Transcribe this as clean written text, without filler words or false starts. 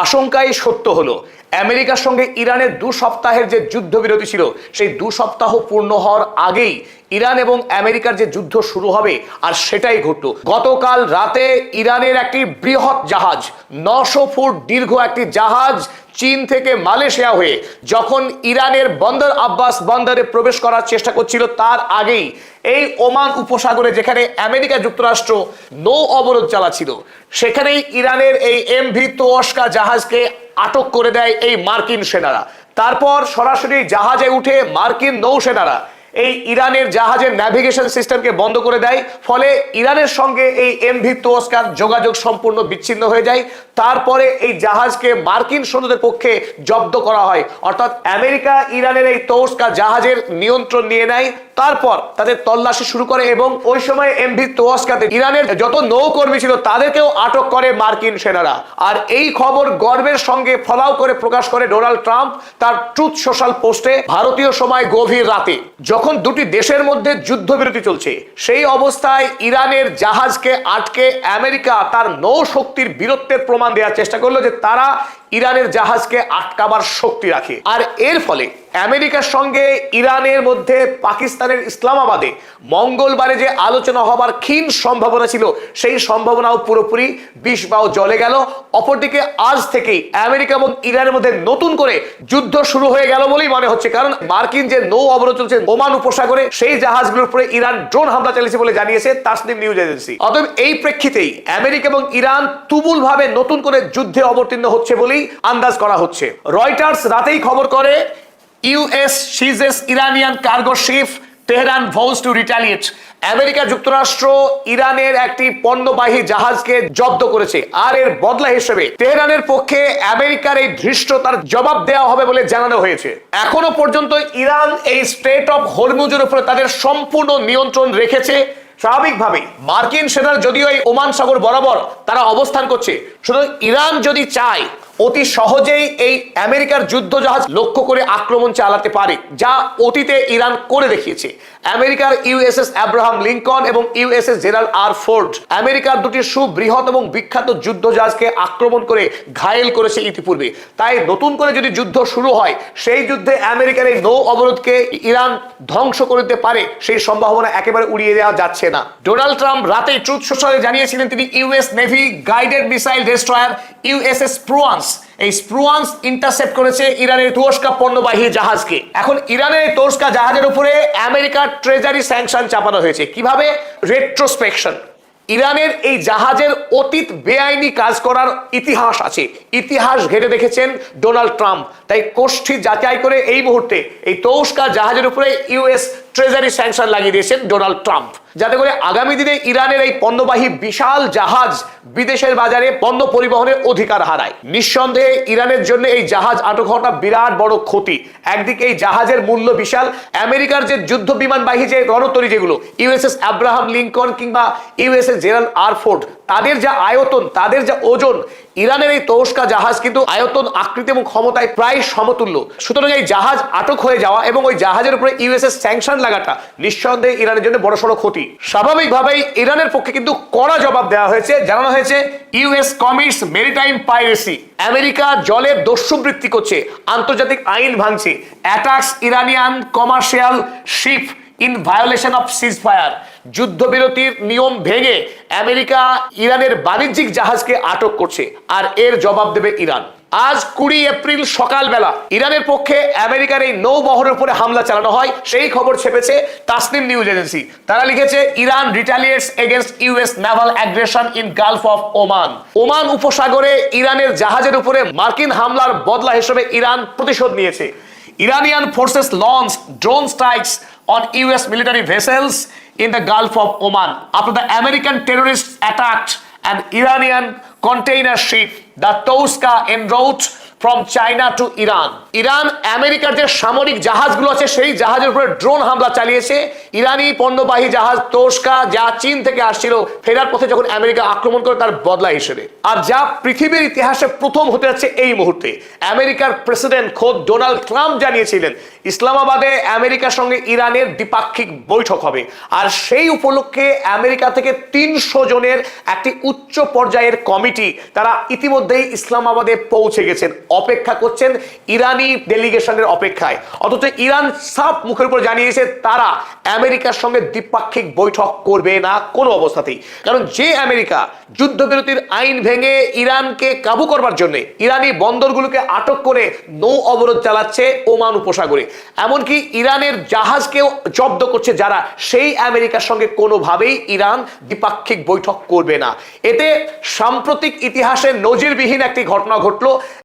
আশঙ্কাই সত্য হলো। আমেরিকার সঙ্গে ইরানের 2 সপ্তাহের যে যুদ্ধবিরতি ছিল, সেই 2 সপ্তাহ পূর্ণ হওয়ার আগেই ইরান এবং আমেরিকার যে যুদ্ধ শুরু হবে, আর সেটাই ঘটল। গতকাল রাতে ইরানের একটি বৃহৎ জাহাজ, 900 ফুট দীর্ঘ একটি জাহাজ, চীন থেকে মালয়েশিয়া হয়ে যখন ইরানের বন্দর আব্বাস বন্দরে প্রবেশ করার চেষ্টা করছিল, তার আগেই এই ওমান উপসাগরে, যেখানে আমেরিকা যুক্তরাষ্ট্র নৌ অবরোধ চালাচ্ছিল, সেখানেই ইরানের এই এমভি তোয়াস্কা জাহাজকে আটক করে দেয় এই মার্কিন সেনারা। তারপর সরাসরি জাহাজে উঠে মার্কিন নৌসেনারা এই ইরানের জাহাজের ন্যাভিগেশন সিস্টেমকে বন্ধ করে দেয়। ফলে ইরানের সঙ্গে এই এমভি তোয়াস্কার যোগাযোগ সম্পূর্ণ বিচ্ছিন্ন হয়ে যায়। তারপরে এই জাহাজকে মার্কিন সৈন্যদের পক্ষে জব্দ করা হয়, অর্থাৎ আমেরিকা ইরানের এই তোয়াস্কা জাহাজের নিয়ন্ত্রণ নিয়ে নেয়। তারপর তাদের তল্লাশি শুরু করে এবং ওই সময় এমভি তোয়াস্কাতে ইরানের যত নৌকর্মী ছিল তাদেরকেও আটক করে মার্কিন সেনারা। আর এই খবর গর্বের সঙ্গে ফলাও করে প্রকাশ করে ডোনাল্ড ট্রাম্প তার ট্রুথ সোশ্যাল পোস্টে। ভারতীয় সময় গভীর রাতে যখন দুটি দেশের মধ্যে যুদ্ধবিরতি চলছে, সেই অবস্থায় ইরানের জাহাজকে আটকে আমেরিকা তার নৌ শক্তির বীরত্বের প্রমাণ দেওয়ার চেষ্টা করলো যে তারা ইরানের জাহাজকে আটকাবার শক্তি রাখে। আর এর ফলে আমেরিকার সঙ্গে ইরানের মধ্যে পাকিস্তানের ইসলামাবাদে মঙ্গলবারে যে আলোচনা হবার ক্ষীণ সম্ভাবনা ছিল, সেই সম্ভাবনাও পুরোপুরি বিষবাও জ্বলে গেল। অপরদিকে আজ থেকেই আমেরিকা এবং ইরানের মধ্যে নতুন করে যুদ্ধ শুরু হয়ে গেল বলেই মনে হচ্ছে, কারণ মার্কিন যে নৌ অবরোধ চলছে ওমান উপসাগরে, সেই জাহাজগুলোর উপরে ইরান ড্রোন হামলা চালিয়েছে বলে জানিয়েছে তাসনিম নিউজ এজেন্সি। অতএব এই প্রেক্ষিতেই আমেরিকা এবং ইরান তুমুল ভাবে নতুন করে যুদ্ধে অবতীর্ণ হচ্ছে বলেই আন্দাজ করা হচ্ছে। রয়টার্স রাতেই খবর করে, US সিজেস Iranian cargo sheep, Tehran ভোজ টু রিটালিয়েট। আমেরিকা যুক্তরাষ্ট্র ইরানের একটি পণ্যবাহী জাহাজকে জব্দ করেছে, আর এর বদলা হিসেবে তেহরানের পক্ষে আমেরিকার এই ধৃষ্টতার জবাব দেওয়া হবে বলে জানানো হয়েছে। এখনো পর্যন্ত ইরান এই স্ট্রেট অফ হরমুজের উপরে তাদের সম্পূর্ণ নিয়ন্ত্রণ রেখেছে। স্বাভাবিকভাবেই মার্কিন সেনারা যদিও এই ওমান সাগর বরাবর তারা অবস্থান করছে, শুধু ইরান যদি চায় অতি সহজেই এই আমেরিকার যুদ্ধ জাহাজ লক্ষ্য করে আক্রমণ চালাতে পারে, যা অতীতে ইরান করে দেখিয়েছে। আমেরিকার ইউএসএস আব্রাহাম লিঙ্কন এবং ইউএসএস জেরাল্ড আর ফোর্ড আমেরিকার দুটি সুবৃহৎ এবং বিখ্যাত যুদ্ধ জাহাজকে আক্রমণ করে ঘায়েল করেছে ইতিপূর্বে। তাই নতুন করে যদি যুদ্ধ শুরু হয়, সেই যুদ্ধে আমেরিকার এই নৌ অবরোধকে ইরান ধ্বংস করে দিতে পারে, সেই সম্ভাবনা একেবারে উড়িয়ে দেওয়া যাচ্ছে না। ডোনাল্ড ট্রাম্প রাতে ট্রুথ সোশ্যালে জানিয়েছিলেন তিনি US Navy guided missile destroyer USS Spruance, এই স্প্রুয়ান্স ইন্টারসেপ্ট করেছে ইরানের তোয়াস্কা পণ্যবাহী জাহাজকে। এখন ইরানের তোয়াস্কা জাহাজের উপরে আমেরিকার ট্রেজারি স্যাংশন চাপানো হয়েছে। কিভাবে? রেট্রোস্পেকশন। ইরানের এই জাহাজের অতীত বেআইনি কাজ করার ইতিহাস আছে, ইতিহাস ঘেটে দেখেছেন ডোনাল্ড ট্রাম্প। তাই কোষ্ঠী যাচাই করে এই মুহূর্তে এই তোয়াস্কা জাহাজের উপরে ইউএস ট্রেজারি স্যাংশন লাগিয়ে দিয়েছেন ডোনাল্ড ট্রাম্প, যাতে করে আগামী দিনে ইরানের এই পণ্যবাহী বিশাল জাহাজ বিদেশের বাজারে পণ্য পরিবহনের অধিকার হারায়। নিঃসন্দেহে ইরানের জন্য এই জাহাজ আটক হওয়াটা বিরাট বড় ক্ষতি। একদিকে এই জাহাজের মূল্য বিশাল, আমেরিকার যে যুদ্ধ বিমানবাহী যে রণতরী যেগুলো ইউএসএস আব্রাহাম লিঙ্কন কিংবা ইউএসএস জেরাল্ড আর ফোর্ড, তাদের যা আয়তন, তাদের যা ওজন, ইরানের এই তোয়াস্কা জাহাজ কিন্তু আয়তন, আকৃতি এবং ক্ষমতায় প্রায় সমতুল্য। সুতরাং এই জাহাজ আটক হয়ে যাওয়া এবং ওই জাহাজের উপরে ইউএসএস স্যাংশন লাগাটা নিঃসন্দেহে ইরানের জন্য বড়সড় ক্ষতি। স্বাভাবিকভাবেই ইরানের পক্ষে কিন্তু কড়া জবাব দেওয়া হয়েছে। জানানো হয়েছে US commits maritime piracy, America জলে দস্যুবৃত্তি করছে, আন্তর্জাতিক আইন ভাঙছে, attacks Iranian commercial ship in violation of ceasefire. যুদ্ধবিরতির নিয়ম ভেঙে আমেরিকা ইরানের বাণিজ্যিক জাহাজকে আটক করছে, আর এর জবাব দেবে ইরান। আজ 20 এপ্রিল সকালবেলা ইরানের পক্ষে আমেরিকার এই নৌবহরের উপরে হামলা চালানো হয়, সেই খবর ছেপেছে তাসনিম নিউজ এজেন্সি। তারা লিখেছে Iran retaliates against US naval aggression in Gulf of Oman. Oman উপসাগরে ইরানের জাহাজের উপরে মার্কিন হামলার বদলা হিসেবে ইরান প্রতিশোধ নিয়েছে। Iranian forces launched drone strikes on US military vessels in the Gulf of Oman after the American terrorists attacked an Iranian container ship, the Toska, en route from China two Iran. Iran আমেরিকার যে সামরিক জাহাজগুলো আছে সেই জাহাজের উপরে drone হামলা চালিয়েছে। ইরানি পণ্যবাহী জাহাজ তোশকা যা চীন থেকে আসছিল ফেরার পথে যখন আমেরিকা আক্রমণ করে তার বদলা হিসেবে, আর যা পৃথিবীর ইতিহাসে প্রথম হতে যাচ্ছে এই মুহূর্তে। আমেরিকার প্রেসিডেন্ট খোদ ডোনাল্ড ট্রাম্প জানিয়েছিলেন ইসলামাবাদে আমেরিকার সঙ্গে ইরানের দ্বিপাক্ষিক বৈঠক হবে, আর সেই উপলক্ষে আমেরিকা থেকে 300 জনের একটি উচ্চ পর্যায়ের কমিটি তারা ইতিমধ্যেই ইসলামাবাদে পৌঁছে গেছেন, অপেক্ষা করছেন ইরানি ডেলিগেশনের অপেক্ষায়। অথচ ইরান সাফ মুখের উপর জানিয়েছে তারা আমেরিকার সঙ্গে দ্বিপাক্ষিক বৈঠক করবে না কোনো অবস্থাতেই। কারণ যে আমেরিকা যুদ্ধবিরতির আইন ভেঙে ইরানকে কাবু করবার জন্য ইরানি বন্দরগুলোকে আটক করে নৌ অবরোধ চালাচ্ছে ওমান উপসাগরে, এমনকি ইরানের জাহাজকেও জব্দ করছে যারা, সেই আমেরিকার সঙ্গে কোনোভাবেই ইরান দ্বিপাক্ষিক বৈঠক করবে না। এতে সাম্প্রতিক ইতিহাসে নজিরবিহীন একটি ঘটনা ঘটলো।